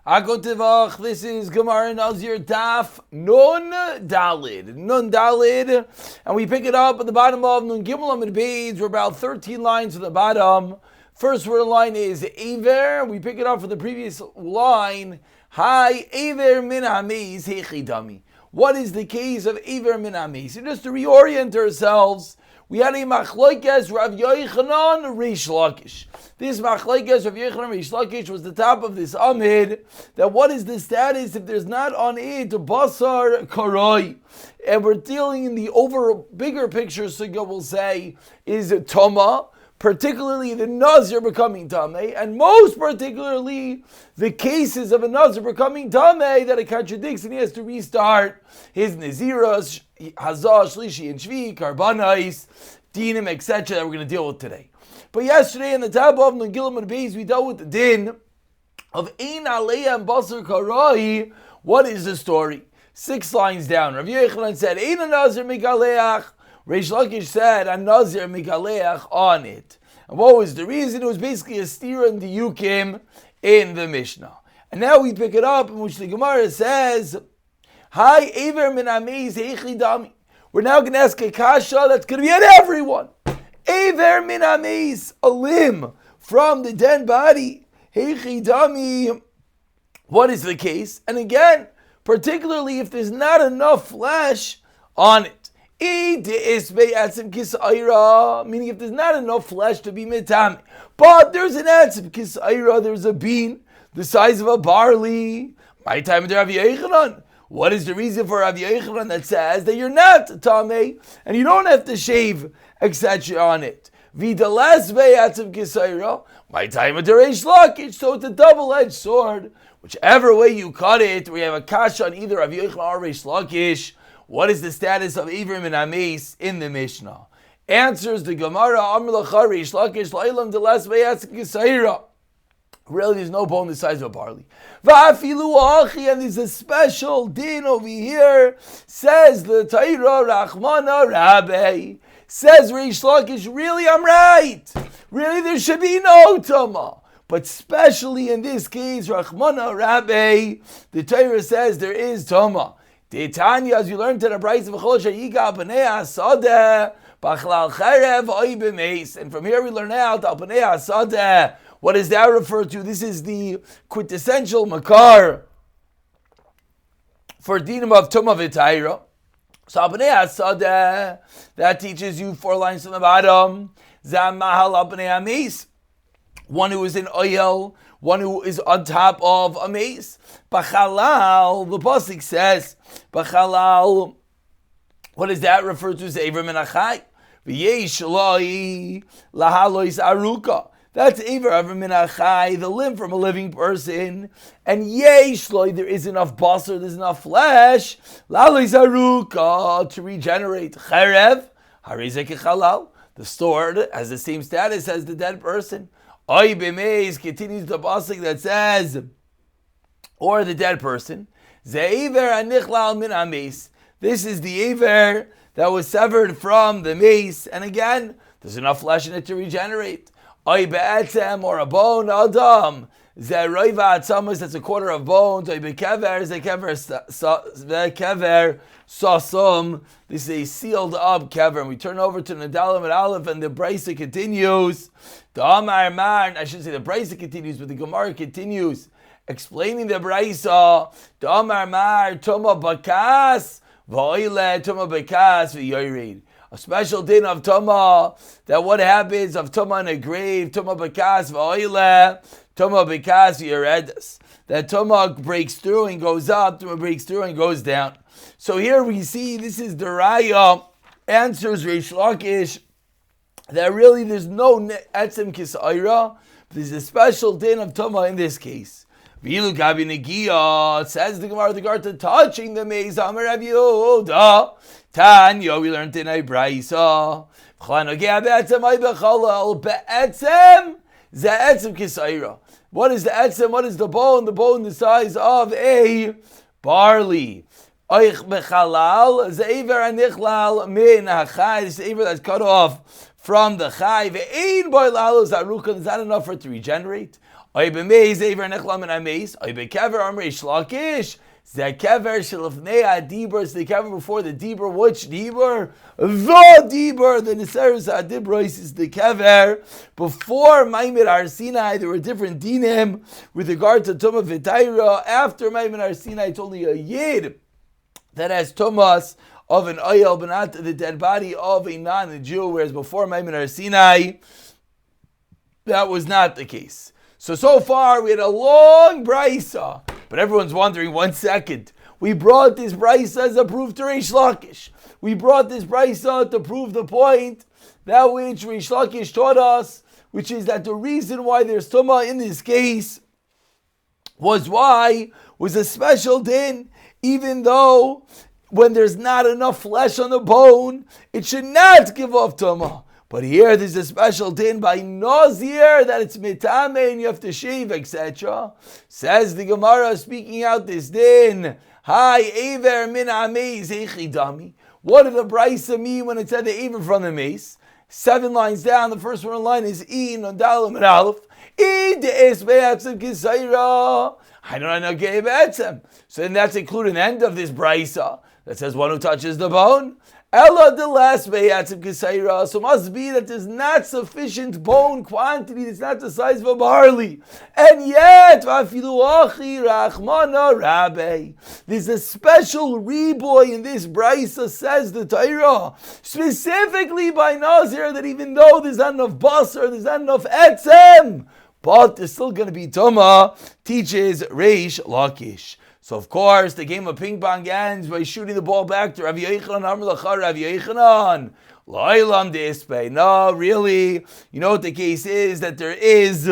Akotivach, this is Gemara Nazir Daf Nun Dalid, and we pick it up at the bottom of Nun Gimel Amid Beis. We're about 13 lines from the bottom. First word line is Aver. We pick it up from the previous line. Hi, Aver min Hameis Hechidami. What is the case of Aver min Hameis? So just to reorient ourselves, we had a machlokes Rav Yochanan Reish Lakish. This machlokes Rav Yochanan Reish Lakish was the top of this amid. That what is the status if there's not on it basar karoi? And we're dealing in the bigger picture. Sugya will say is toma, particularly the Nazir becoming tamei, and most particularly the cases of a Nazir becoming tamei that it contradicts and he has to restart his Naziras, Hazah, Shlishi, and Shvi, Karbanais, Dinim, etc. that we're going to deal with today. But yesterday in the tab of Nagilam and Beis, we dealt with the din of Ein Aleya and Basar Karai. What is the story? 6 lines down. Rav Yochanan said, Ein Nazir Mikaleach. Reish Lakish said, a Nazir Mikaleach on it. And what was the reason? It was basically a steer in the Yukim in the Mishnah. And now we pick it up in which the Gemara says, Hi, Aver min Hameis Hechidami. We're now going to ask a kasha that's going to be on everyone. Aver min Hameis, a limb from the dead body. Hechidami. What is the case? And again, particularly if there's not enough flesh on it. Meaning if there's not enough flesh to be mitami. But there's an atzim kisaira, there's a bean the size of a barley. My time to Rav Yochanan. What is the reason for Rav Yochanan that says that you're not tamei and you don't have to shave etc. on it? Vidalas be'atzim kisaira. My time to Reish Lakish. So it's a double-edged sword. Whichever way you cut it, we have a kasha on either Rav Yochanan or Reish Lakish. What is the status of Aver min Hameis in the Mishnah? Answers the Gemara, Amr Lacha Reish Lakish La'ilam Delas Be'atzim Kisaira. Really, there's no bone the size of a barley. Va'afilu achi, and there's a special din over here. Says the Torah, Rachmana Rabbi. Says Reish Lakish, really, I'm right. Really, there should be no Tama. But especially in this case, Rachmana Rabbi, the Torah says there is Tama. Tanya, as you learned in the Brayz of Chol Shayiga B'nei Hasadeh B'chlal Cherev Oy B'meis, and from here we learn out B'nei Hasadeh. What does that refer to? This is the quintessential makar for dinim of Tumah V'Taira. So B'nei Hasadeh, that teaches you 4 lines from the bottom. Zam Mahal B'nei Hameis, one who is in oil, one who is on top of a mace. Bachalal, the pasuk says, Bachalal, what does that refer to? Aver min Achai. V'yesh loi lahalois aruka. That's Aver min Achai, the limb from a living person. And yesh loi, there is enough basar, there's enough flesh, lahalois aruka, to regenerate. Cherev, harizek chalal. The sword has the same status as the dead person. Oy b'meis continues the pasuk that says, or the dead person. Ze'ever anichlal min hameis. This is the aver that was severed from the mace, and again, there's enough flesh in it to regenerate. Oy be'etzem, or a bone, adam. Ze'roiva atzamus, that's a quarter of bones. Oy be'kever, ze'kever sasum. This is a sealed up kever. And we turn over to Nadalim and Aleph, and the Brisa continues. The Amar Mar, I should say the Brisa continues, but the Gemara continues, explaining the Brisa. The Amar Mar, Tuma Bakas, V'oile Tuma Bakas V'yoyred. A special din of Tuma, that what happens of Tuma in a grave, Tuma Bakas V'oile, Tuma Bakas V'yoredas. That Tuma breaks through and goes up, Tuma breaks through and goes down. So here we see, this is the Raya, answers Reish Lakish, that really there's no etzem kisaira, but there's a special din of Tuma in this case. Vilu gabi negiya, says the Gemara, the Garta, touching the maze, Amar Rav Yehuda, Tanya, we learned in a Braysa, V'chanogea be'etzem ay b'chalal, be'etzem, ze etzem kisaira. What is the etzem? What is the bone? The bone the size of a barley. Oich bechalal, ze'ever anichlal min hachai, this aver that's cut off from the chai. Ve'ein boy lalos aruka, is that enough for it to regenerate? Oy b'meiz Eiver nechlam and ameis. Oy b'kever amrei shlakish. The kever shelafnei adibur is the kever before the dibur. Which dibur? The dibur. The neseres adibros is the kever before Maimid Har Sinai. There were different dinim with regard to Tumah v'Taira. After Maimid Har Sinai, it's only a yid that has tumas of an oil, but not the dead body of a non-Jew. Whereas before Maimid Har Sinai, that was not the case. So far we had a long brisa. But everyone's wondering, 1 second. We brought this brisa as a proof to Reish Lakish. We brought this brisa to prove the point that which Reish Lakish taught us, which is that the reason why there's tumah in this case was a special din, even though when there's not enough flesh on the bone, it should not give off tumah. But here there's a special din by Nazir that it's mitame and you have to shave, etc. Says the Gemara, speaking out this din. Hi, Eiver min ameiz echidami. What did the brisa mean when it said the Eiver from the mace? 7 lines down, the first one line is in on dalam and aleph. I de es be'atzem kisayra. I don't know be'atzem. So then that's included in the end of this brisa that says one who touches the bone. Ella the last be'atzim kisayra. So must be that there's not sufficient bone quantity. It's not the size of a barley. And yet, v'afilu achi rachmana rabbi. There's a special reboy in this brisa, says the Torah, specifically by Nazir, that even though there's not enough basar, there's not enough etzem, but there's still going to be tumah, teaches Reish Lakish. So of course, the game of ping pong ends by shooting the ball back to Rav Yochanan. Amar Lacha Rav Yochanan, Lo'ilam de'espei. No, really, you know what the case is, that there is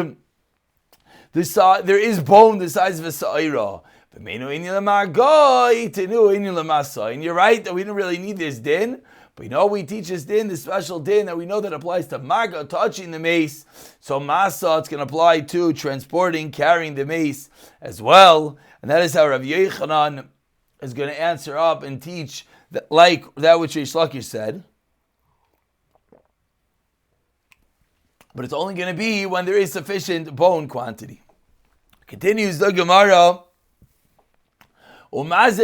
bone the size of a sa'ira. And you're right that we didn't really need this din, but you know we teach this din, this special din that we know that applies to maga, touching the mace. So masa, it's going to apply to transporting, carrying the mace as well. And that is how Rav Yochanan is going to answer up and teach that, like that which Reish Lakish said. But it's only going to be when there is sufficient bone quantity. Continues the Gemara. This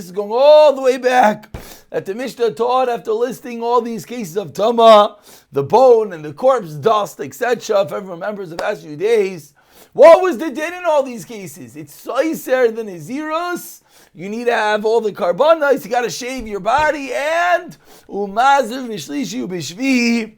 is going all the way back that the Mishnah taught after listing all these cases of Tumah, the bone and the corpse dust, etc. If everyone remembers the past few days, what was the din in all these cases? It's soiser than Nazirus. You need to have all the karbanos. You got to shave your body, and umaziv v'shlishi u'bishvi.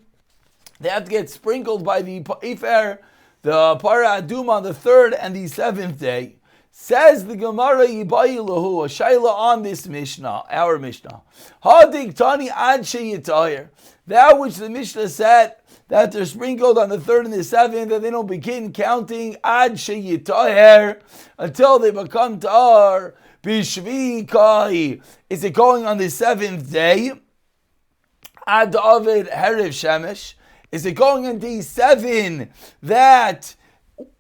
They have to get sprinkled by the Efer, the Para Adum on the 3rd and the 7th day. Says the Gemara Yibayilahu, a shaila on this Mishnah, our Mishnah. Hadik tani ad sheyitayir. That which the Mishnah said, that they're sprinkled on the 3rd and the 7th, and they don't begin counting ad sheyitayir until they become tar. Bishvi kai. Is it going on the 7th day? Ad David Herav Shemesh. Is it going on day 7 that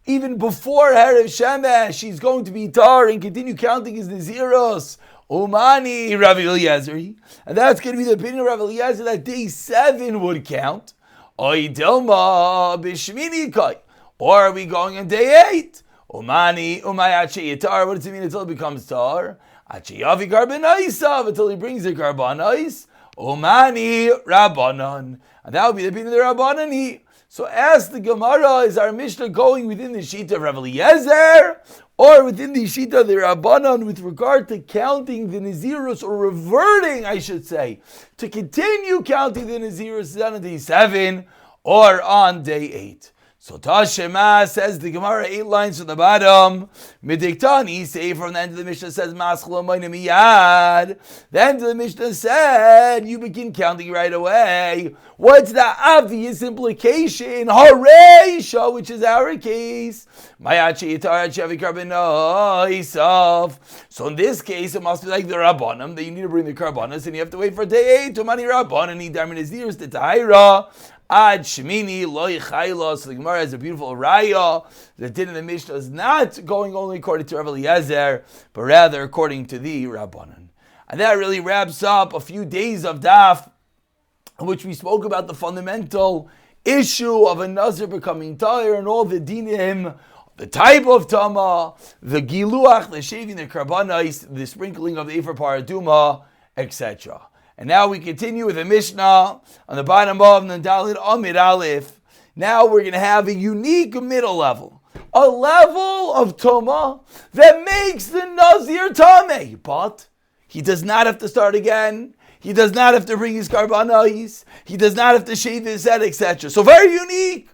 even before Herav Shemesh she's going to be tar and continue counting his Naziros? Umani Rav Eliezer. And that's going to be the opinion of Rav Eliezer that day 7 would count. Oy Dilma Bishmini kai. Or are we going on day 8? Umani Umayat Sheyitar. What does it mean until it becomes tar? Achiyavi Karbanaisav, until he brings the Karbanais. Umani Rabbanon. And that would be the opinion of the Rabbanani. So ask the Gemara, is our Mishnah going within the Shita of Rav Eliezer or within the Shita of the Rabbanan with regard to counting the Nazirus, or reverting, I should say, to continue counting the Nazirus on day 7 or on day 8? So Tashema, says the Gemara, 8 lines from the bottom. Midiktani, say from the end of the Mishnah says Maschla Moina Miyad. The end of the Mishnah said you begin counting right away. What's the obvious implication? Hareisha, which is our case. So in this case, it must be like the Rabbanim, that you need to bring the Karbanas, and you have to wait for day 8 to Mani Rabbanim, need Darmin Naziris, the Tahira. Ad Shemini Loi Chayla. So the Gemara has a beautiful raya. The din of the Mishnah is not going only according to Rav Eliezer, but rather according to the Rabbanan. And that really wraps up a few days of Daf, in which we spoke about the fundamental issue of a Nazir becoming Tahir and all the dinim, the type of Tama, the Giluach, the shaving, the Karbanais, the sprinkling of the Ephah Paraduma, etc. And now we continue with the Mishnah on the bottom of Nadalit Amid Aleph. Now we're going to have a unique middle level. A level of Toma that makes the Nazir Tameh. But he does not have to start again. He does not have to bring his Karbanais. He does not have to shave his head, etc. So very unique.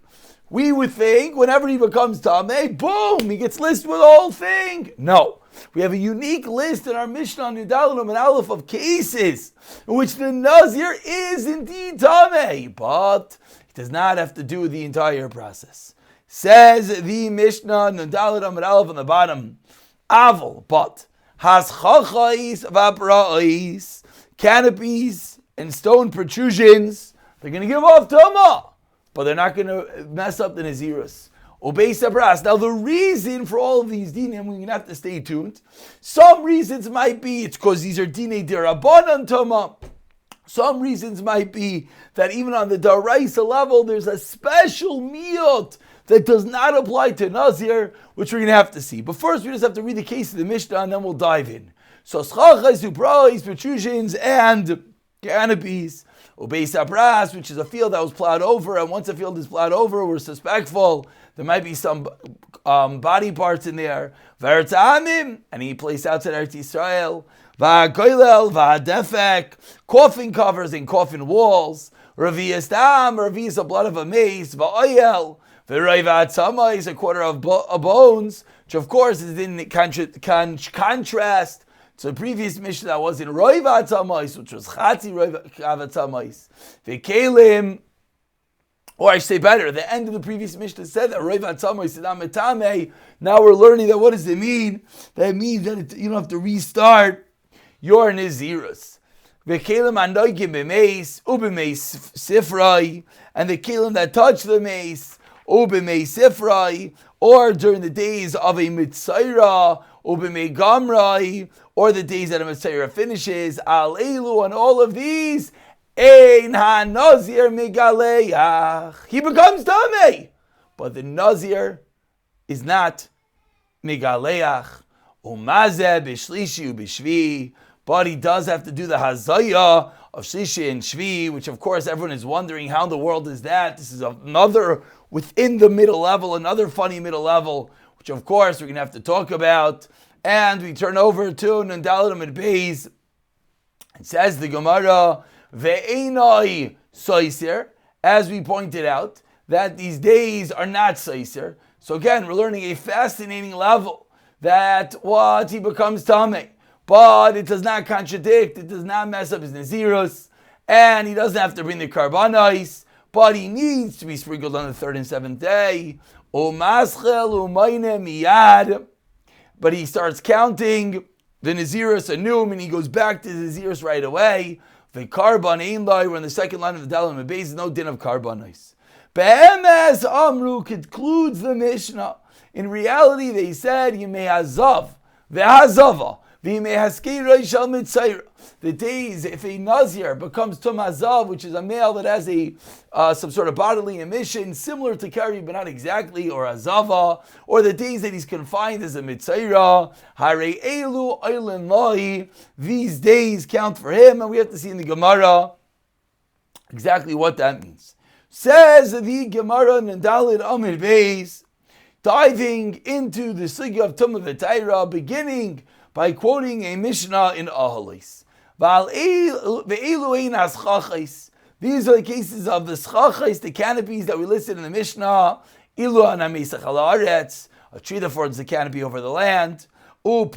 We would think whenever he becomes Tameh, boom, he gets listed with the whole thing. No. We have a unique list in our Mishnah on Yudalim and Aleph of cases in which the Nazir is indeed Tameh, but he does not have to do the entire process. Says the Mishnah, Yudalim and Aleph on the bottom, Aval, but has chachais v'apra'is, canopies and stone protrusions, they're going to give off Tamah, but they're not going to mess up the Nazirus. Obey Sabras. Now the reason for all of these dinim, we're going to have to stay tuned. Some reasons might be it's because these are dinei derabanan tama. Some reasons might be that even on the daraisa level, there's a special miyot that does not apply to Nazir, which we're going to have to see. But first, we just have to read the case of the Mishnah, and then we'll dive in. So schachas, uprais, protrusions, and canopies. Obey Sabras, which is a field that was plowed over, and once a field is plowed over, we're suspectful. There might be some body parts in there. V'eretzamim, and he placed outside Eretz Yisrael. V'akoilel, v'adefek, coffin covers and coffin walls. Revi'as dam, revi'as the blood of a mace. V'oyel, v'roi v'atzama is a quarter of bones, which of course is in contrast to the previous Mishnah that was in roi v'atzamais, which was chatzi roi v'atzamais. V'kelim, or I should say better, the end of the previous Mishnah said that Roi V'atzamah is Sidam Etame. Now we're learning that what does it mean? That means that you don't have to restart your Nazirus. V'kelim anoigim b'meis, u'b'meis sifrai, and the kelim that touch the mace, u'b'meis sifrai, or during the days of a Mitzaira, u'b'mei gamrai, or the days that a Mitzaira finishes, al elu, and all of these, Ein ha-Nazir megaleach. He becomes Tameh. But the Nazir is not megaleach. Umazeh b'shlishi u'b'shvi. But he does have to do the hazaya of shlishi and shvi, which of course everyone is wondering how in the world is that. This is another within the middle level, another funny middle level, which of course we're going to have to talk about. And we turn over to Nundalim and Beis. It says the Gemara, Ve'enai soiser, as we pointed out, that these days are not soiser. So again, we're learning a fascinating level that what he becomes Tameh, but it does not contradict, it does not mess up his Nazirus, and he doesn't have to bring the Karbanais, but he needs to be sprinkled on the third and seventh day. Umaschel umayne miyad, but he starts counting the Nazirus anew, and he goes back to the Nazirus right away. The Karban ein lai, we're in the second line of the Dalam and Beis, no din of Karbanis. Be'emes Amru concludes the Mishnah. In reality, they said, Yimei Hazav, Ve'hazava, V'yimei Haskei Reishal Mitzayra. The days, if a Nazir becomes Tum Hazav, which is a male that has a some sort of bodily emission, similar to Kari, but not exactly, or Hazava, or the days that he's confined as a Mitzayra, Hare Elu Eilen Lai, these days count for him, and we have to see in the Gemara exactly what that means. Says the Gemara Nandalid Amid Beis, diving into the Sugya of Tumah V'Taira, beginning by quoting a Mishnah in Ahalis. These are the cases of the schachais, the canopies that we listed in the Mishnah. A tree that forms the canopy over the land. Or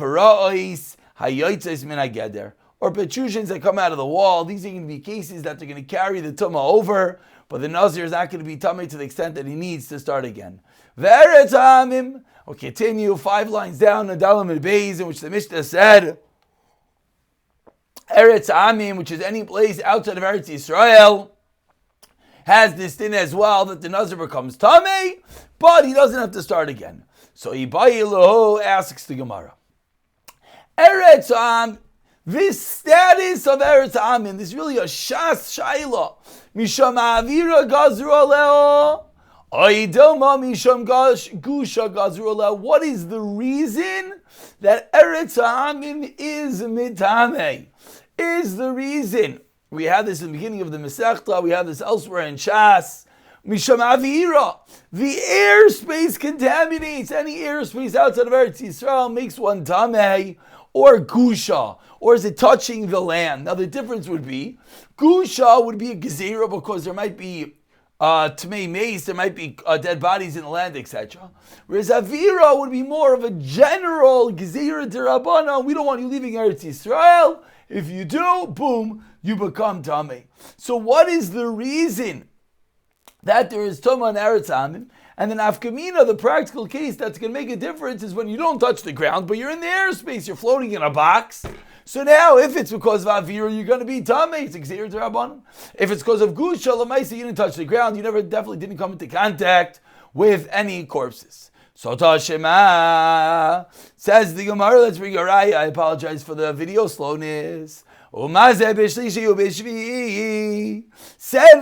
protrusions that come out of the wall. These are going to be cases that they're going to carry the tumah over, but the Nazir is not going to be tummy to the extent that he needs to start again. We'll continue 5 lines down in Dalam and Beis, in which the Mishnah said, Eretz Amim, which is any place outside of Eretz Yisrael, has this thing as well, that the Nazir becomes Tameh, but he doesn't have to start again. So Ibayilahu asks the Gemara, Eretz Am, this status of Eretz Amin, this is really a Shas Shaila. Misham Avira Gazru Aleo. Oidilma Misham Gusha Gazru Aleo. What is the reason that Eretz Amin is Mitame? Is the reason. We had this in the beginning of the Masechta, we have this elsewhere in Shas. Misham Avira. The airspace contaminates. Any airspace outside of Eretz Yisrael makes one Tameh or Gusha. Or is it touching the land? Now the difference would be, Gusha would be a Gezerah because there might be Tamei Mace, there might be dead bodies in the land, etc. Whereas Avira would be more of a general Gezerah Derabana. We don't want you leaving Eretz Yisrael. If you do, boom, you become Tamei. So what is the reason that there is Tumah and Eretz Amin? And then Afkamina, the practical case that's going to make a difference is when you don't touch the ground, but you're in the airspace, you're floating in a box. So now, if it's because of Avira, you're going to be Tamei. It's Xer Rabbanan. If it's because of Gusha, Lamaisa, you didn't touch the ground, you definitely didn't come into contact with any corpses. So Tashema says the Gemara, let's bring a raya. I apologize for the video slowness. Said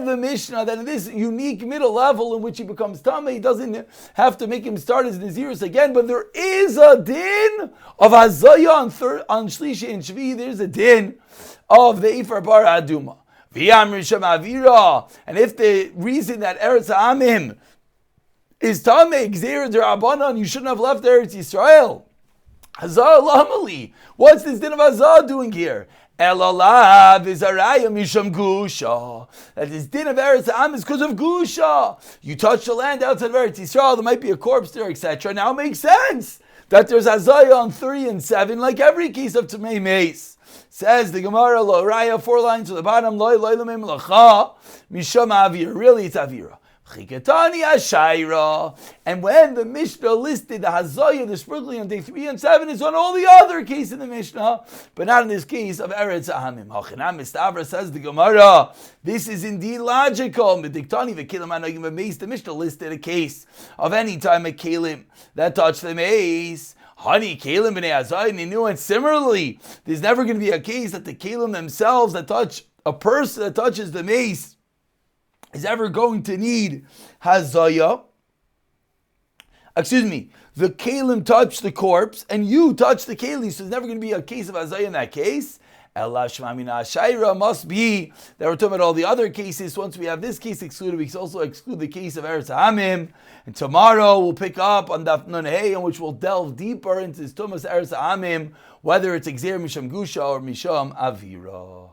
the Mishnah that in this unique middle level in which he becomes Tamei, he doesn't have to make him start his Naziris again, but there is a din of Hazaya on Shlishi and Shvi. There's a din of the Ifar Bar Aduma. And if the reason that Eretz Amim is Tamei, Gzeir D'Rabbanan, you shouldn't have left Eretz Yisrael. Hazah Lamali. What's this din of Hazah doing here? Elalav is araya misham gusha. That this din of Eretz Am is because of gusha. You touch the land outside of Eretz Yisrael, there might be a corpse there, etc. Now it makes sense that there's Azaya on 3 and 7, like every case of Tamei Mace. Says the Gemara, Lo Raya, 4 lines to the bottom, Lo Lamei Melacha, Misham Avira. Really, it's Avira. And when the Mishnah listed the Hazaya, the sprinkling on day 3 and 7, is on all the other cases in the Mishnah, but not in this case of Eretz Ahamim. Says the Gemara, this is indeed logical. The Mishnah listed a case of any time a Kalim that touched the mace. Honey, Kalim b'nei Hazaya, and he knew it. Similarly, there's never going to be a case that the Kalim themselves that touch a person that touches the mace is ever going to need Hazaya. Excuse me, the Kalim touch the corpse and you touch the Kali, so there's never going to be a case of Hazaya in that case. Ella Shmamina Shaira must be that we're talking about all the other cases. Once we have this case excluded, we can also exclude the case of Eretz Hamim. And tomorrow we'll pick up on Daf Nun Hey, in which we'll delve deeper into this Tumas Eretz Hamim, whether it's Exer Misham Gusha or Misham Avira.